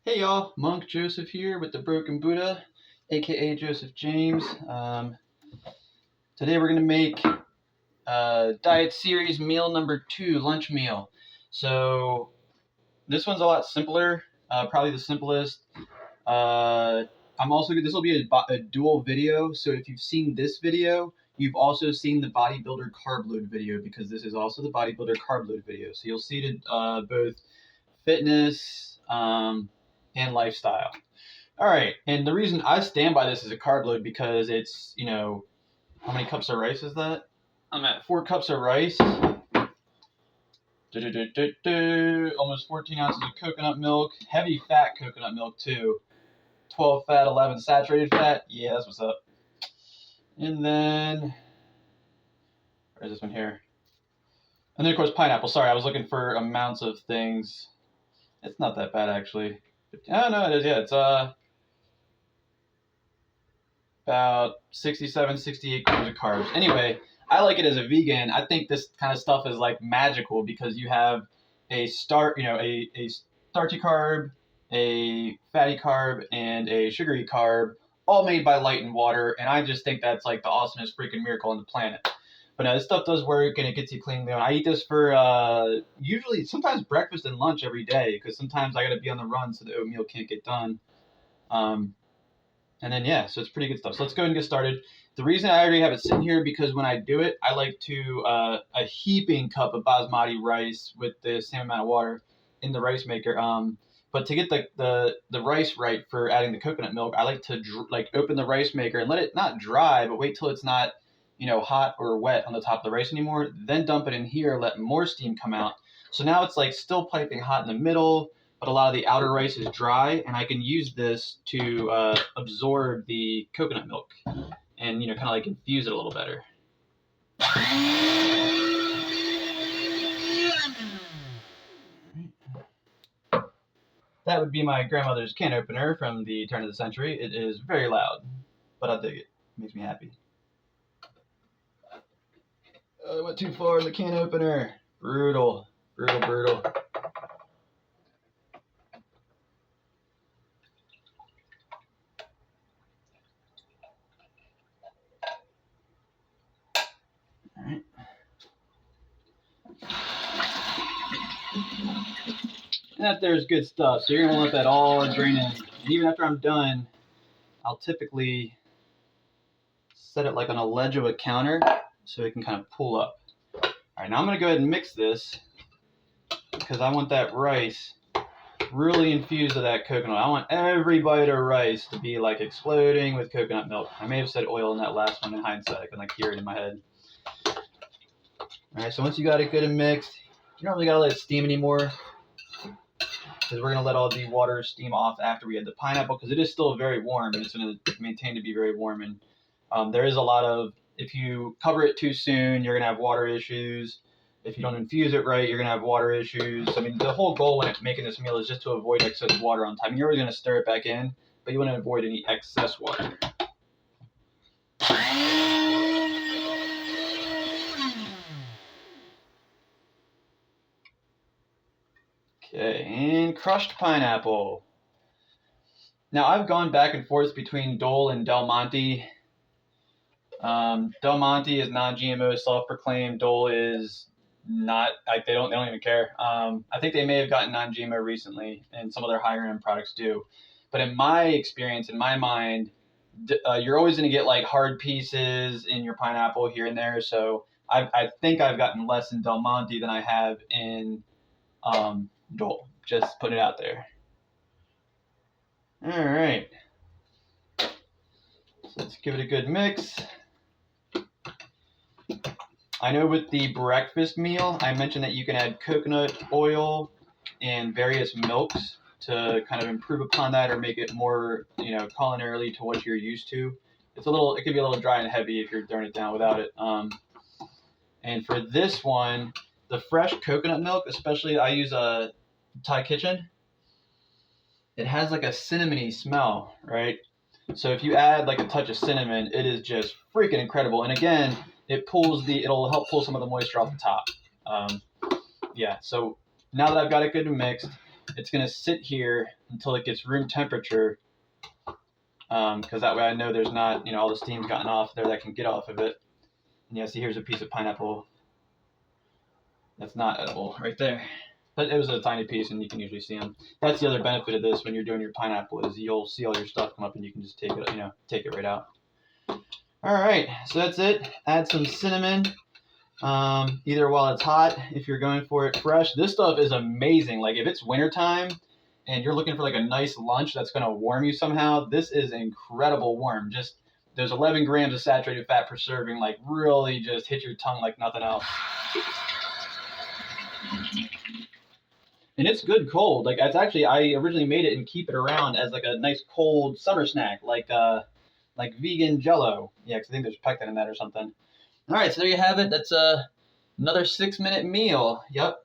Hey y'all, Monk Joseph here with the Broken Buddha, aka Joseph James. Today we're gonna make diet series meal number 2, lunch meal. So this one's a lot simpler, probably the simplest. This will be a dual video. So if you've seen this video, you've also seen the Bodybuilder Carb Load video because this is also the Bodybuilder Carb Load video. So you'll see both fitness and lifestyle. All right, and the reason I stand by this as a carb load because it's, how many cups of rice is that? I'm at 4 cups of rice. Almost 14 ounces of coconut milk. Heavy fat coconut milk too. 12 fat, 11 saturated fat. Yeah, that's what's up. And then, where's this one here? And then of course pineapple. Sorry, I was looking for amounts of things. It's not that bad actually. Oh no, it is. Yeah, it's about 67, 68 grams of carbs. Anyway, I like it as a vegan. I think this kind of stuff is like magical because you have a starchy carb, a fatty carb, and a sugary carb, all made by light and water. And I just think that's like the awesomest freaking miracle on the planet. But no, this stuff does work and it gets you clean. I eat this for usually sometimes breakfast and lunch every day because sometimes I got to be on the run so the oatmeal can't get done. And then, yeah, so it's pretty good stuff. So let's go ahead and get started. The reason I already have it sitting here because when I do it, I like to a heaping cup of basmati rice with the same amount of water in the rice maker. But to get the rice right for adding the coconut milk, I like to open the rice maker and let it not dry, but wait till it's not hot or wet on the top of the rice anymore. Then dump it in here, let more steam come out. So now it's like still piping hot in the middle, but a lot of the outer rice is dry, and I can use this to absorb the coconut milk and kind of like infuse it a little better. That would be my grandmother's can opener from the turn of the century. It is very loud, but I dig it. It makes me happy. I went too far in the can opener. Brutal, brutal, brutal. Alright. And that there's good stuff. So you're going to let that all drain in. And even after I'm done, I'll typically set it like on a ledge of a counter so it can kind of pull up. All right, now I'm going to go ahead and mix this because I want that rice really infused with that coconut. I want every bite of rice to be like exploding with coconut milk. I may have said oil in that last one in hindsight. I can like hear it in my head. All right, so once you got it good and mixed, you don't really got to let it steam anymore because we're going to let all the water steam off after we add the pineapple because it is still very warm and it's going to maintain to be very warm. And there is a lot of, if you cover it too soon, you're going to have water issues. If you don't infuse it right, you're going to have water issues. I mean, the whole goal when making this meal is just to avoid excess water on time. You're always going to stir it back in, but you want to avoid any excess water. Okay, and crushed pineapple. Now, I've gone back and forth between Dole and Del Monte. Del Monte is non-GMO, self-proclaimed. Dole is not, like they don't even care. I think they may have gotten non-GMO recently, and some of their higher end products do. But in my experience, in my mind, you're always going to get like hard pieces in your pineapple here and there. So I think I've gotten less in Del Monte than I have in Dole. Just put it out there. All right. So let's give it a good mix. I know with the breakfast meal, I mentioned that you can add coconut oil and various milks to kind of improve upon that or make it more, culinarily to what you're used to. It could be a little dry and heavy if you're throwing it down without it. And for this one, the fresh coconut milk, especially I use a Thai Kitchen, it has like a cinnamony smell, right? So if you add like a touch of cinnamon, it is just freaking incredible. And again, it'll help pull some of the moisture off the top. Yeah, so now that I've got it good and mixed, it's going to sit here until it gets room temperature, because that way I know there's not, all the steam's gotten off there that can get off of it. And yeah, see, here's a piece of pineapple that's not edible right there. But it was a tiny piece, and you can usually see them. That's the other benefit of this when you're doing your pineapple is you'll see all your stuff come up, and you can just take it, take it right out. All right, so that's it. Add some cinnamon, either while it's hot, if you're going for it fresh. This stuff is amazing. Like if it's wintertime and you're looking for like a nice lunch that's going to warm you somehow, this is incredible warm. Just there's 11 grams of saturated fat per serving, like really just hit your tongue like nothing else. And it's good cold. Like it's actually, I originally made it and keep it around as like a nice cold summer snack, like vegan Jello. Yeah, because I think there's pectin in that or something. All right, so there you have it. That's another 6-minute meal. Yep.